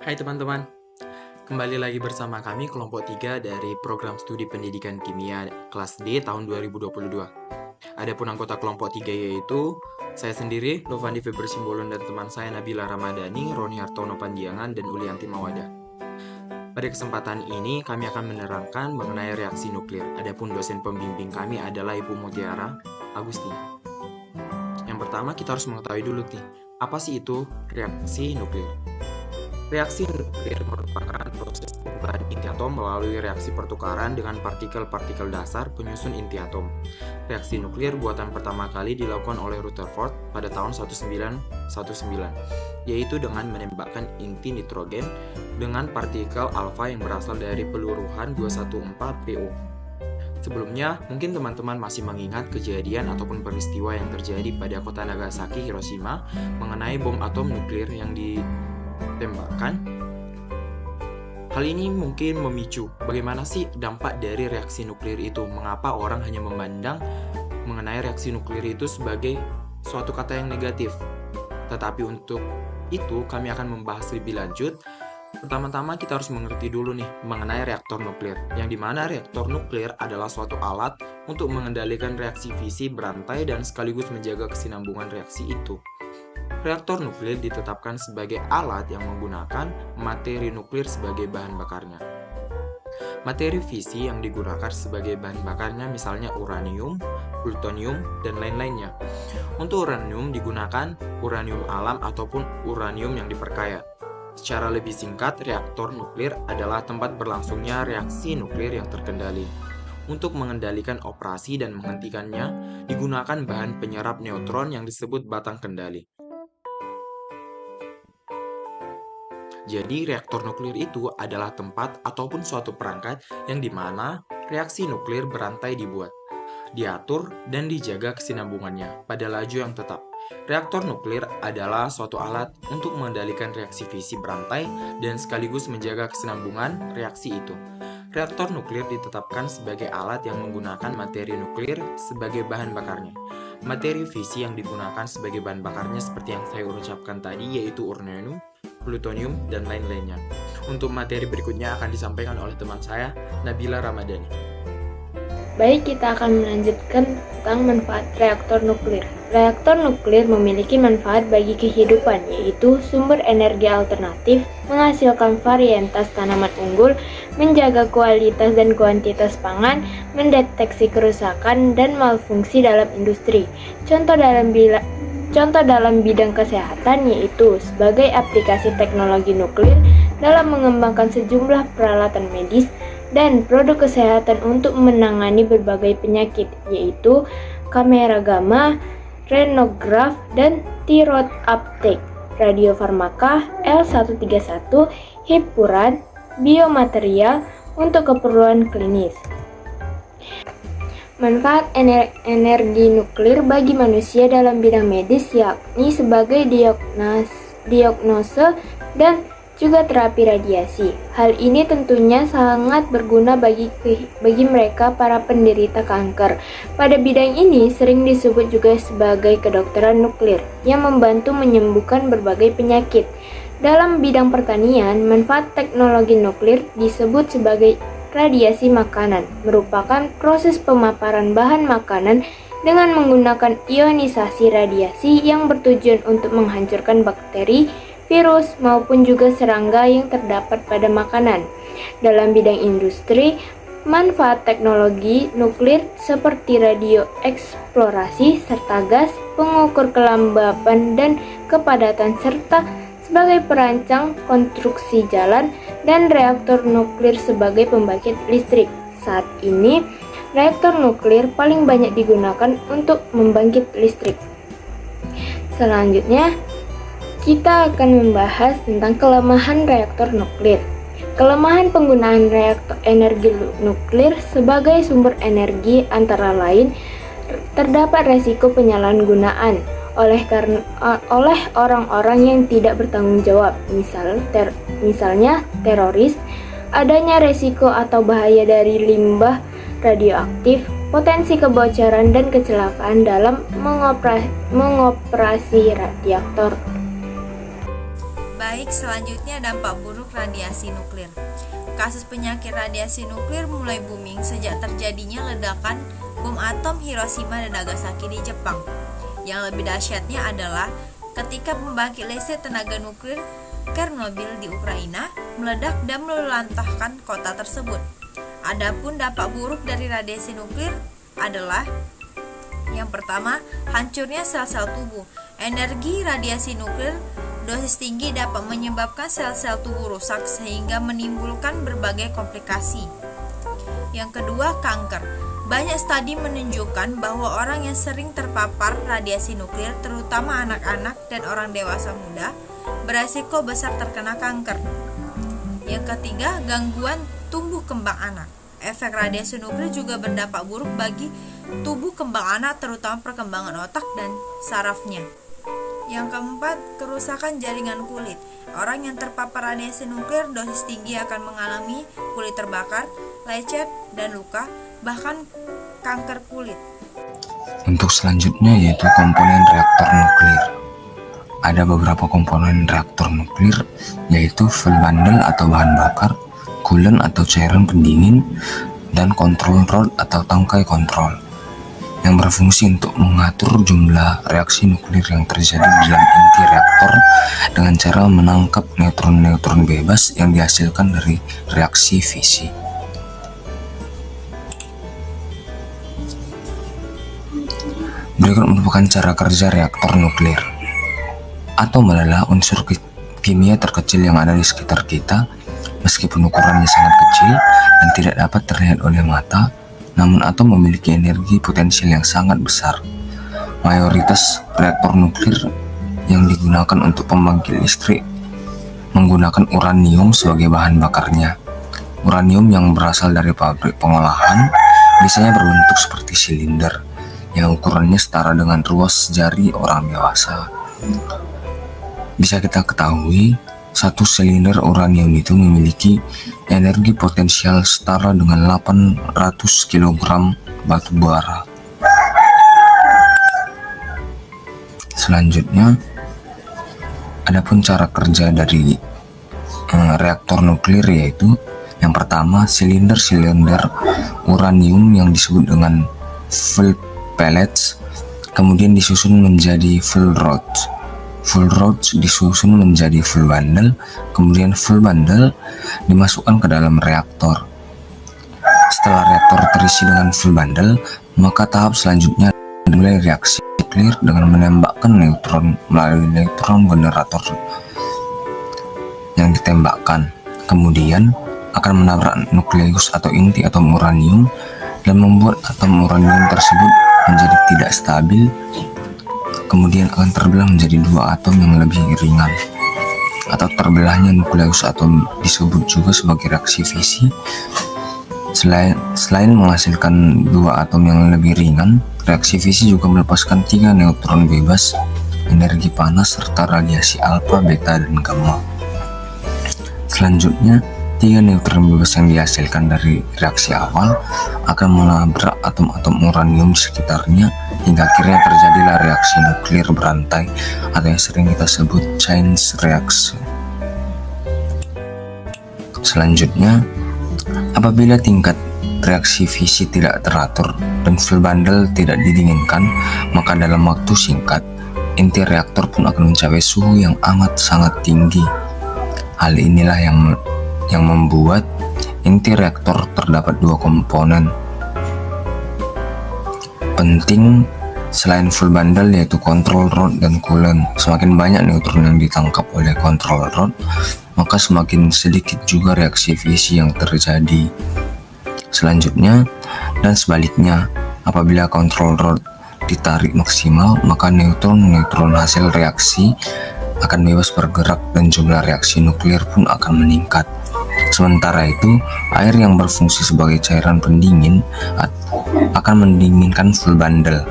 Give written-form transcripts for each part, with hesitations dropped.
Hai teman-teman, kembali lagi bersama kami kelompok 3 dari program studi pendidikan kimia kelas D tahun 2022. Adapun anggota kelompok 3 yaitu saya sendiri, Lovandi Feber Simbolon, dan teman saya Nabila Ramadhani, Roni Hartono Pandiangan, dan Ulianti Mawada. Pada kesempatan ini kami akan menerangkan mengenai reaksi nuklir. Adapun dosen pembimbing kami adalah Ibu Mutiara Agustina. Yang pertama kita harus mengetahui dulu nih, apa sih itu reaksi nuklir? Reaksi nuklir merupakan proses perubahan inti atom melalui reaksi pertukaran dengan partikel-partikel dasar penyusun inti atom. Reaksi nuklir buatan pertama kali dilakukan oleh Rutherford pada tahun 1919, yaitu dengan menembakkan inti nitrogen dengan partikel alfa yang berasal dari peluruhan 214Po. Sebelumnya, mungkin teman-teman masih mengingat kejadian ataupun peristiwa yang terjadi pada kota Nagasaki, Hiroshima mengenai bom atom nuklir yang ditembakkan. Hal ini mungkin memicu bagaimana sih dampak dari reaksi nuklir itu. Mengapa orang hanya memandang mengenai reaksi nuklir itu sebagai suatu kata yang negatif. Tetapi untuk itu kami akan membahas lebih lanjut. Pertama-tama kita harus mengerti dulu nih mengenai reaktor nuklir, yang dimana reaktor nuklir adalah suatu alat untuk mengendalikan reaksi fisi berantai dan sekaligus menjaga kesinambungan reaksi itu. Reaktor nuklir ditetapkan sebagai alat yang menggunakan materi nuklir sebagai bahan bakarnya. Materi fisi yang digunakan sebagai bahan bakarnya misalnya uranium, plutonium, dan lain-lainnya. Untuk uranium digunakan uranium alam ataupun uranium yang diperkaya. Secara lebih singkat, reaktor nuklir adalah tempat berlangsungnya reaksi nuklir yang terkendali. Untuk mengendalikan operasi dan menghentikannya, digunakan bahan penyerap neutron yang disebut batang kendali. Jadi, reaktor nuklir itu adalah tempat ataupun suatu perangkat yang dimana reaksi nuklir berantai dibuat, diatur, dan dijaga kesinambungannya pada laju yang tetap. Reaktor nuklir adalah suatu alat untuk mengendalikan reaksi fisi berantai dan sekaligus menjaga kesinambungan reaksi itu. Reaktor nuklir ditetapkan sebagai alat yang menggunakan materi nuklir sebagai bahan bakarnya. Materi fisi yang digunakan sebagai bahan bakarnya seperti yang saya ucapkan tadi, yaitu uranium, plutonium, dan lain-lainnya. Untuk materi berikutnya akan disampaikan oleh teman saya, Nabila Ramadhani. Baik, kita akan melanjutkan tentang manfaat reaktor nuklir. Reaktor nuklir memiliki manfaat bagi kehidupan, yaitu sumber energi alternatif, menghasilkan varietas tanaman unggul, menjaga kualitas dan kuantitas pangan, mendeteksi kerusakan dan malfungsi dalam industri. Contoh dalam bidang kesehatan yaitu sebagai aplikasi teknologi nuklir dalam mengembangkan sejumlah peralatan medis dan produk kesehatan untuk menangani berbagai penyakit, yaitu kamera gamma, renograf, dan thyroid uptake, radiofarmaka, L131, hipuran, biomaterial untuk keperluan klinis. Manfaat energi nuklir bagi manusia dalam bidang medis yakni sebagai diagnose dan juga terapi radiasi. Hal ini tentunya sangat berguna bagi mereka para penderita kanker. Pada bidang ini sering disebut juga sebagai kedokteran nuklir yang membantu menyembuhkan berbagai penyakit. Dalam bidang pertanian, manfaat teknologi nuklir disebut sebagai radiasi makanan, merupakan proses pemaparan bahan makanan dengan menggunakan ionisasi radiasi yang bertujuan untuk menghancurkan bakteri, virus, maupun juga serangga yang terdapat pada makanan. Dalam bidang industri, manfaat teknologi nuklir seperti radio eksplorasi serta gas, pengukur kelembapan dan kepadatan, serta sebagai perancang konstruksi jalan, dan reaktor nuklir sebagai pembangkit listrik. Saat ini, reaktor nuklir paling banyak digunakan untuk membangkit listrik. Selanjutnya, kita akan membahas tentang kelemahan reaktor nuklir. Kelemahan penggunaan reaktor energi nuklir sebagai sumber energi antara lain terdapat resiko penyalahgunaan oleh orang-orang yang tidak bertanggung jawab, misalnya teroris, adanya resiko atau bahaya dari limbah radioaktif, potensi kebocoran dan kecelakaan dalam mengoperasi reaktor. Baik, selanjutnya dampak buruk radiasi nuklir. Kasus penyakit radiasi nuklir mulai booming sejak terjadinya ledakan bom atom Hiroshima dan Nagasaki di Jepang. Yang lebih dahsyatnya adalah ketika pembangkit listrik tenaga nuklir Chernobyl di Ukraina meledak dan meluluhlantahkan kota tersebut. Adapun dampak buruk dari radiasi nuklir adalah yang pertama, hancurnya sel-sel tubuh. Energi radiasi nuklir dosis tinggi dapat menyebabkan sel-sel tubuh rusak sehingga menimbulkan berbagai komplikasi. Yang kedua, kanker. Banyak studi menunjukkan bahwa orang yang sering terpapar radiasi nuklir, terutama anak-anak dan orang dewasa muda, beresiko besar terkena kanker. Yang ketiga, gangguan tumbuh kembang anak. Efek radiasi nuklir juga berdampak buruk bagi tubuh kembang anak, terutama perkembangan otak dan sarafnya. Yang keempat, kerusakan jaringan kulit. Orang yang terpapar radiasi nuklir dosis tinggi akan mengalami kulit terbakar, lecet, dan luka, bahkan kanker kulit. Untuk selanjutnya yaitu komponen reaktor nuklir. Ada beberapa komponen reaktor nuklir, yaitu fuel bundle atau bahan bakar, coolant atau cairan pendingin, dan control rod atau tangkai kontrol, yang berfungsi untuk mengatur jumlah reaksi nuklir yang terjadi di dalam inti reaktor dengan cara menangkap neutron-neutron bebas yang dihasilkan dari reaksi fisi. Berikut merupakan cara kerja reaktor nuklir. Atom adalah unsur kimia terkecil yang ada di sekitar kita, meskipun ukurannya sangat kecil dan tidak dapat terlihat oleh mata. Namun atom memiliki energi potensial yang sangat besar. Mayoritas reaktor nuklir yang digunakan untuk pembangkit listrik menggunakan uranium sebagai bahan bakarnya. Uranium yang berasal dari pabrik pengolahan biasanya berbentuk seperti silinder yang ukurannya setara dengan ruas jari orang dewasa. Bisa kita ketahui, satu silinder uranium itu memiliki energi potensial setara dengan 800 kg batu bara. Selanjutnya, adapun cara kerja dari reaktor nuklir yaitu yang pertama, silinder-silinder uranium yang disebut dengan fuel pellets kemudian disusun menjadi fuel rods. Fuel rods disusun menjadi fuel bundle, kemudian fuel bundle dimasukkan ke dalam reaktor. Setelah reaktor terisi dengan fuel bundle, maka tahap selanjutnya dimulai reaksi nuklir dengan menembakkan neutron melalui neutron generator yang ditembakkan. Kemudian akan menabrak nukleus atau inti atom uranium dan membuat atom uranium tersebut menjadi tidak stabil. Kemudian akan terbelah menjadi dua atom yang lebih ringan. Atau terbelahnya nukleus atom disebut juga sebagai reaksi fisi. Selain menghasilkan dua atom yang lebih ringan, reaksi fisi juga melepaskan 3 neutron bebas, energi panas, serta radiasi alfa, beta, dan gamma. Selanjutnya, 3 neutron bebas yang dihasilkan dari reaksi awal akan menabrak atom-atom uranium di sekitarnya hingga akhirnya terjadilah reaksi nuklir berantai atau yang sering kita sebut chain reaction. Selanjutnya, apabila tingkat reaksi fisi tidak teratur dan fuel bundle tidak didinginkan, maka dalam waktu singkat inti reaktor pun akan mencapai suhu yang amat sangat tinggi. Hal inilah yang membuat inti reaktor terdapat 2 komponen penting selain fuel bundle, yaitu control rod dan coolant. Semakin banyak neutron yang ditangkap oleh control rod, maka semakin sedikit juga reaksi fisi yang terjadi. Selanjutnya dan sebaliknya, apabila control rod ditarik maksimal, maka neutron-neutron hasil reaksi akan bebas bergerak dan jumlah reaksi nuklir pun akan meningkat. Sementara itu, air yang berfungsi sebagai cairan pendingin akan mendinginkan fuel bundle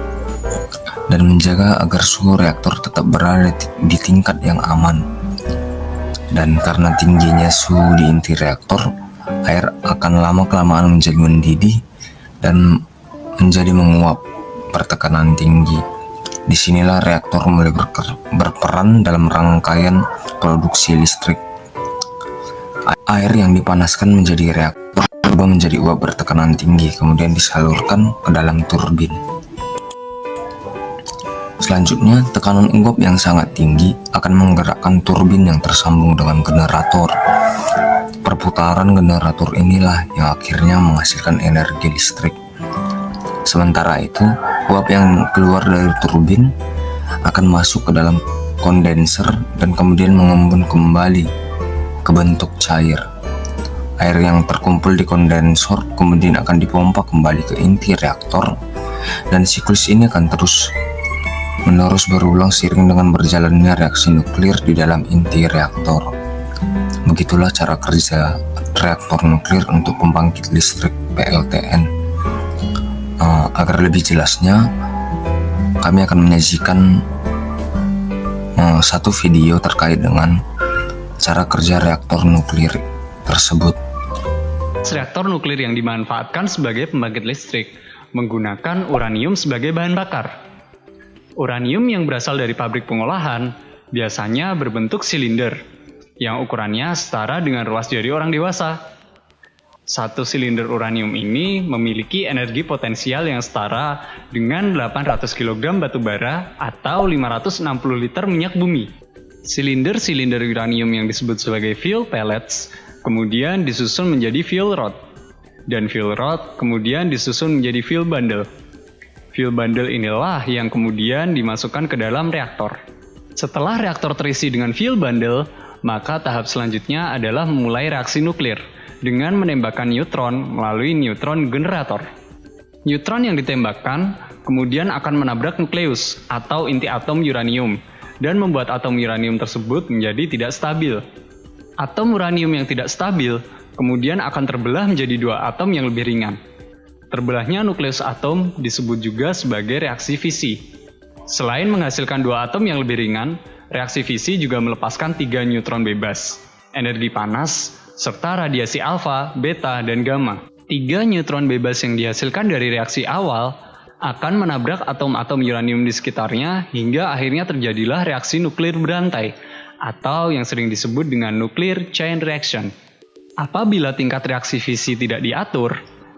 dan menjaga agar suhu reaktor tetap berada di tingkat yang aman. Dan karena tingginya suhu di inti reaktor, air akan lama-kelamaan menjadi mendidih dan menjadi menguap bertekanan tinggi. Disinilah reaktor mulai berperan dalam rangkaian produksi listrik. Air yang dipanaskan menjadi reaktor berubah menjadi uap bertekanan tinggi, kemudian disalurkan ke dalam turbin. Selanjutnya, tekanan uap yang sangat tinggi akan menggerakkan turbin yang tersambung dengan generator. Perputaran generator inilah yang akhirnya menghasilkan energi listrik. Sementara itu, uap yang keluar dari turbin akan masuk ke dalam kondenser dan kemudian mengembun kembali ke bentuk cair. Air yang terkumpul di kondensor kemudian akan dipompa kembali ke inti reaktor, dan siklus ini akan terus menerus berulang seiring dengan berjalannya reaksi nuklir di dalam inti reaktor. Begitulah cara kerja reaktor nuklir untuk pembangkit listrik PLTN. Agar lebih jelasnya, kami akan menyajikan satu video terkait dengan cara kerja reaktor nuklir tersebut. Reaktor nuklir yang dimanfaatkan sebagai pembangkit listrik menggunakan uranium sebagai bahan bakar. Uranium yang berasal dari pabrik pengolahan biasanya berbentuk silinder yang ukurannya setara dengan ruas jari orang dewasa. Satu silinder uranium ini memiliki energi potensial yang setara dengan 800 kg batu bara atau 560 liter minyak bumi. Silinder-silinder uranium yang disebut sebagai fuel pellets kemudian disusun menjadi fuel rod, dan fuel rod kemudian disusun menjadi fuel bundle. Fuel bundle inilah yang kemudian dimasukkan ke dalam reaktor. Setelah reaktor terisi dengan fuel bundle, maka tahap selanjutnya adalah memulai reaksi nuklir dengan menembakkan neutron melalui neutron generator. Neutron yang ditembakkan kemudian akan menabrak nukleus atau inti atom uranium dan membuat atom uranium tersebut menjadi tidak stabil. Atom uranium yang tidak stabil kemudian akan terbelah menjadi dua atom yang lebih ringan. Terbelahnya nukleus atom disebut juga sebagai reaksi fisi. Selain menghasilkan dua atom yang lebih ringan, reaksi fisi juga melepaskan 3 neutron bebas, energi panas, serta radiasi alfa, beta, dan gamma. 3 neutron bebas yang dihasilkan dari reaksi awal akan menabrak atom-atom uranium di sekitarnya hingga akhirnya terjadilah reaksi nuklir berantai, atau yang sering disebut dengan nuclear chain reaction. Apabila tingkat reaksi fisi tidak diatur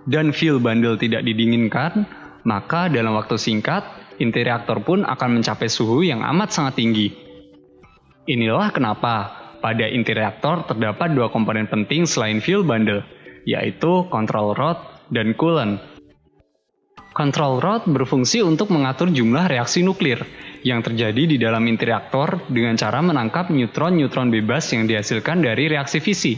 dan fuel bundle tidak didinginkan, maka dalam waktu singkat, inti reaktor pun akan mencapai suhu yang amat sangat tinggi. Inilah kenapa pada inti reaktor terdapat 2 komponen penting selain fuel bundle, yaitu control rod dan coolant. Control rod berfungsi untuk mengatur jumlah reaksi nuklir yang terjadi di dalam inti reaktor dengan cara menangkap neutron-neutron bebas yang dihasilkan dari reaksi fisi.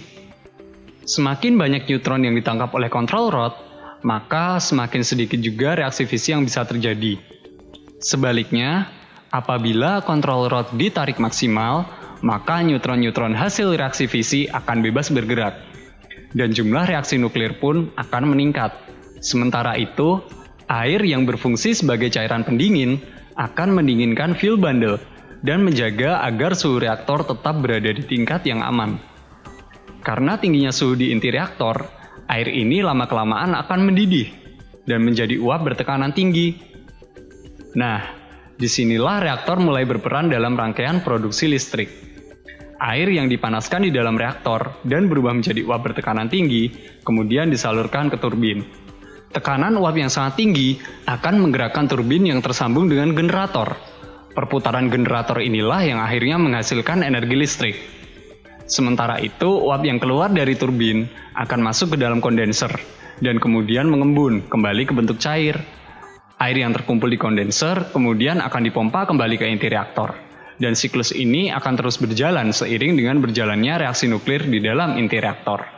Semakin banyak neutron yang ditangkap oleh control rod, maka semakin sedikit juga reaksi fisi yang bisa terjadi. Sebaliknya, apabila control rod ditarik maksimal, maka neutron-neutron hasil reaksi fisi akan bebas bergerak, dan jumlah reaksi nuklir pun akan meningkat. Sementara itu, air yang berfungsi sebagai cairan pendingin akan mendinginkan fuel bundle dan menjaga agar suhu reaktor tetap berada di tingkat yang aman. Karena tingginya suhu di inti reaktor, air ini lama-kelamaan akan mendidih dan menjadi uap bertekanan tinggi. Nah, disinilah reaktor mulai berperan dalam rangkaian produksi listrik. Air yang dipanaskan di dalam reaktor dan berubah menjadi uap bertekanan tinggi, kemudian disalurkan ke turbin. Tekanan uap yang sangat tinggi akan menggerakkan turbin yang tersambung dengan generator. Perputaran generator inilah yang akhirnya menghasilkan energi listrik. Sementara itu, uap yang keluar dari turbin akan masuk ke dalam kondenser dan kemudian mengembun kembali ke bentuk cair. Air yang terkumpul di kondenser kemudian akan dipompa kembali ke inti reaktor. Dan siklus ini akan terus berjalan seiring dengan berjalannya reaksi nuklir di dalam inti reaktor.